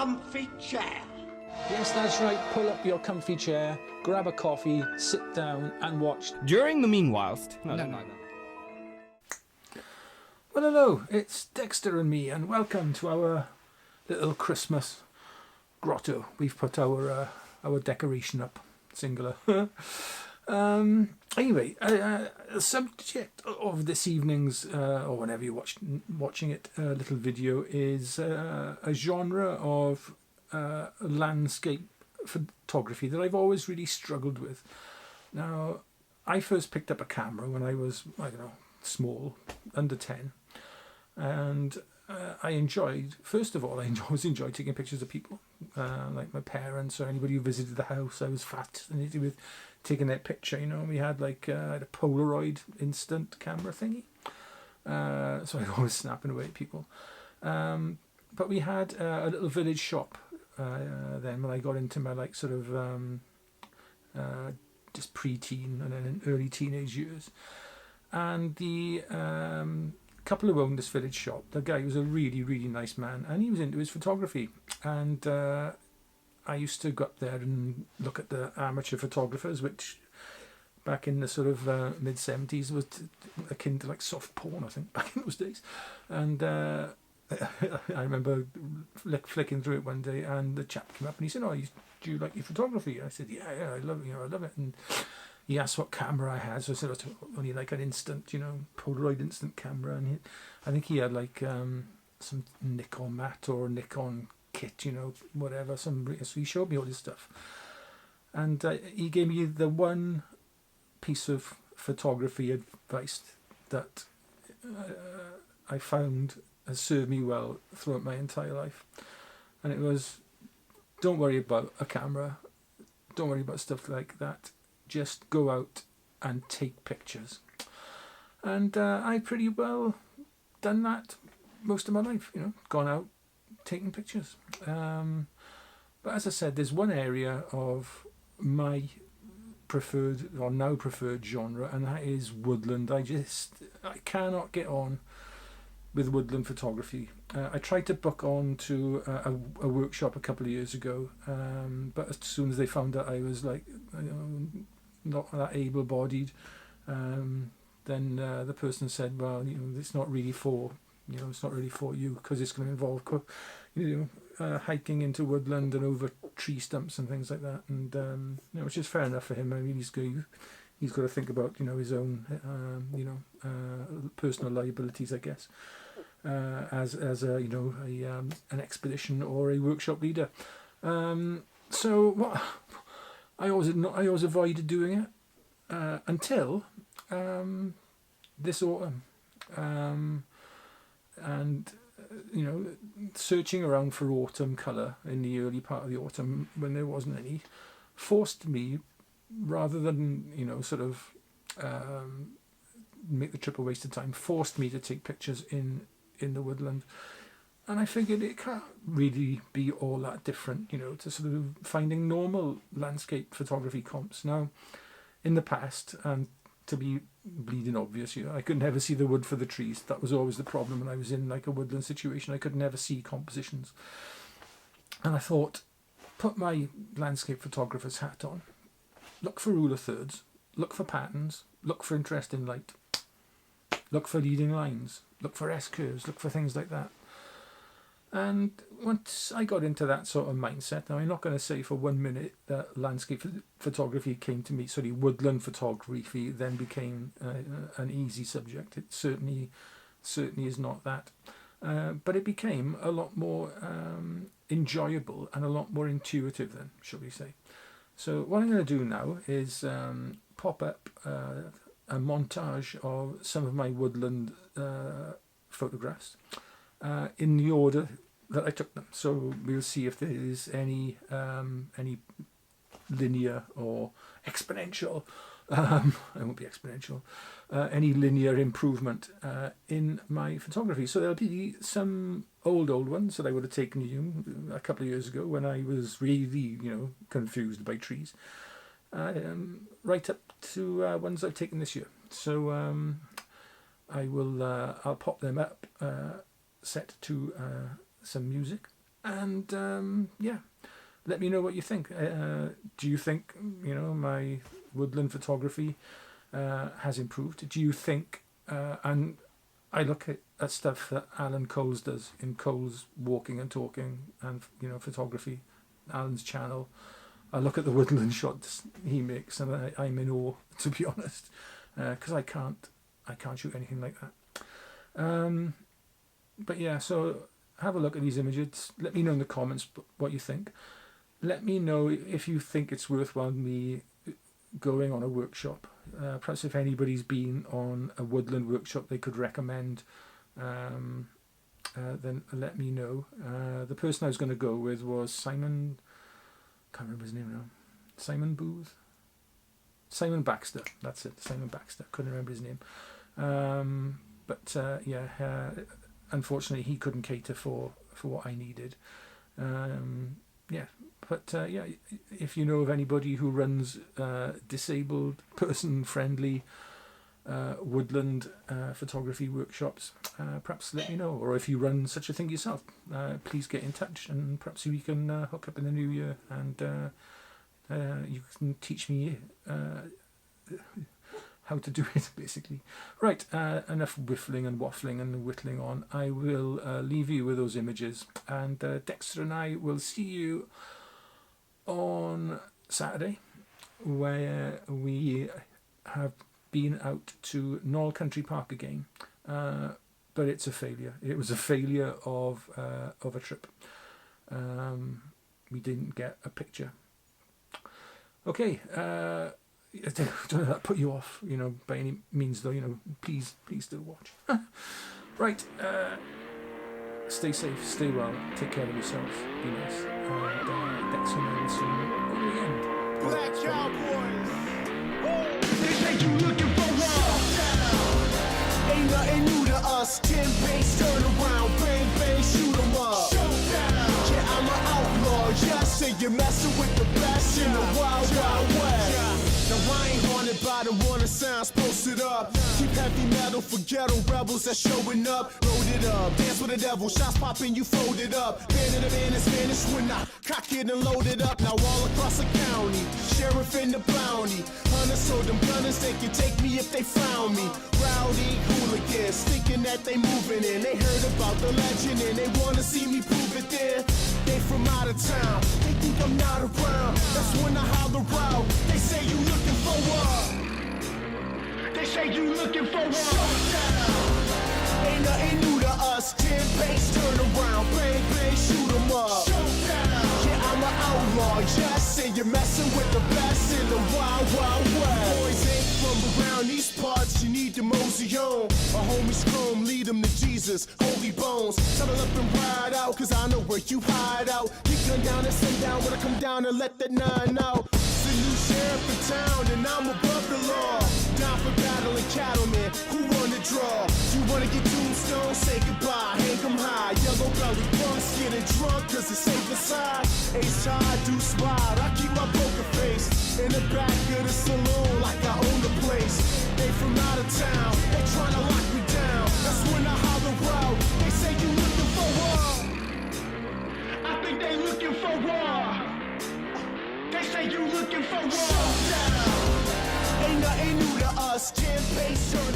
comfy chair. Yes, that's right. Pull up your comfy chair, grab a coffee, sit down and watch. During the meanwhilest... No. Well, hello, it's Dexter and me, and welcome to our little Christmas grotto. We've put our decoration up, singular. Anyway, the subject of this evening's, or whenever you're watching it, little video is a genre of landscape photography that I've always really struggled with. Now, I first picked up a camera when I was, I don't know, small, under 10, and I enjoyed, first of all, I always enjoyed taking pictures of people, like my parents or anybody who visited the house. I was fascinated with taking their picture, you know. We had like I had a Polaroid instant camera thingy, so I was always snapping away at people. But we had a little village shop then when I got into my like sort of just pre-teen and then in early teenage years, and the couple who owned this village shop, the guy was a really, really nice man, and he was into his photography, and I used to go up there and look at the amateur photographers, which back in the sort of mid-70s was akin to like soft porn, I think, back in those days. And I remember flicking through it one day, and the chap came up and he said, "Oh, do you like your photography?" I said, "Yeah, I love it, I love it." And he asked what camera I had, so I said, "I only like an instant, Polaroid instant camera." And I think he had like some Nikon mat or Nikon kit, whatever. So he showed me all this stuff, and he gave me the one piece of photography advice that I found has served me well throughout my entire life, and it was, don't worry about a camera, don't worry about stuff like that. Just go out and take pictures. And I pretty well done that most of my life, gone out, taking pictures. But as I said, there's one area of my preferred or now preferred genre, and that is woodland. I cannot get on with woodland photography. I tried to book on to a workshop a couple of years ago, but as soon as they found out I was like, not that able-bodied, then the person said, "Well, it's not really for you because it's going to involve hiking into woodland and over tree stumps and things like that." And which is fair enough for him. I mean, he's got to think about his own personal liabilities, I guess, as a an expedition or a workshop leader. So what I always avoided doing it until this autumn, and searching around for autumn colour in the early part of the autumn when there wasn't any, forced me, rather than make the trip a waste of time, forced me to take pictures in the woodland. And I figured it can't really be all that different, to sort of finding normal landscape photography comps. Now, in the past, and to be bleeding obvious, I could never see the wood for the trees. That was always the problem when I was in like a woodland situation. I could never see compositions. And I thought, put my landscape photographer's hat on, look for rule of thirds, look for patterns, look for interesting light, look for leading lines, look for S-curves, look for things like that. And once I got into that sort of mindset, now I'm not going to say for 1 minute that landscape photography came to me, woodland photography then became an easy subject. It certainly is not that. But it became a lot more enjoyable and a lot more intuitive then, shall we say. So what I'm going to do now is pop up a montage of some of my woodland photographs in the order that I took them. So we'll see if there is any linear or exponential, it won't be exponential, any linear improvement in my photography. So there'll be some old ones that I would have taken you a couple of years ago when I was really, confused by trees, right up to ones I've taken this year. So I'll pop them up, set to some music, And yeah, let me know what you think. Do you think, my woodland photography has improved? Do you think, and I look at stuff that Alan Coles does in Coles Walking and Talking and, photography, Alan's channel. I look at the woodland shots he makes and I'm in awe, to be honest, because I can't shoot anything like that. But yeah, so have a look at these images. Let me know in the comments what you think. Let me know if you think it's worthwhile me going on a workshop. Perhaps if anybody's been on a woodland workshop they could recommend, then let me know. The person I was going to go with was Simon, can't remember his name now. Simon Baxter, that's it, Simon Baxter, couldn't remember his name. Unfortunately he couldn't cater for what I needed. If you know of anybody who runs disabled person friendly woodland photography workshops, perhaps let me know. Or if you run such a thing yourself, please get in touch and perhaps we can hook up in the new year and you can teach me how to do it, basically. Right, enough whiffling and waffling and whittling on. I will leave you with those images, and Dexter and I will see you on Saturday, where we have been out to Knoll Country Park again, but it's a failure. It was a failure of a trip. We didn't get a picture. Okay, I don't know that put you off, by any means, though. Please still watch. Right, stay safe, stay well, take care of yourselves, be nice, and Dex and I will see you on the end. Black Cowboys. They say you looking for war. Ain't nothing new to us. 10 bass, turn around, bang bang, shoot 'em up. Yeah, I'm an outlaw. Just say you're messing with the best in the wild, wild west. Now I ain't haunted by the warning signs posted up. Keep heavy metal for ghetto rebels that's showing up. Load it up, dance with the devil, shots popping, you folded up. Band of the man is vanished when I cock it and load it up. Now all across the county, sheriff in the bounty. Hunters told them gunners they can take me if they found me. Rowdy hooligans thinking that they moving in. They heard about the legend and they wanna see me prove it there. They from out of town, they think I'm not around. That's when I holler out. They say you looking for what? They say you looking for what? Ain't nothing new to us. 10 bass, turn around, bang bang, shoot 'em up. Yeah, I'm an outlaw. Just say you're messing with the best in the wild, wild west. Boys ain't from around these parts. You need to mosey on. A homie's chrome, lead them to Jesus. Holy bones, settle up and ride out, cause I know where you hide out. You gun down and send down when I come down and let that 9 out. It's the new sheriff in town and I'm above the law. Down for battle and cattlemen, who wanna draw? You wanna get tombstone, say goodbye, hang 'em high. Yellow belly punks getting drunk cause it's safe aside. Ace high, do spot, I keep my poker face in the back of the saloon like I own the place. They from out of town, they tryna lock me down. That's when I holler out. They say you looking for war. I think they looking for war. They say you looking for war. Ain't nothing new to us. 10 bass, turn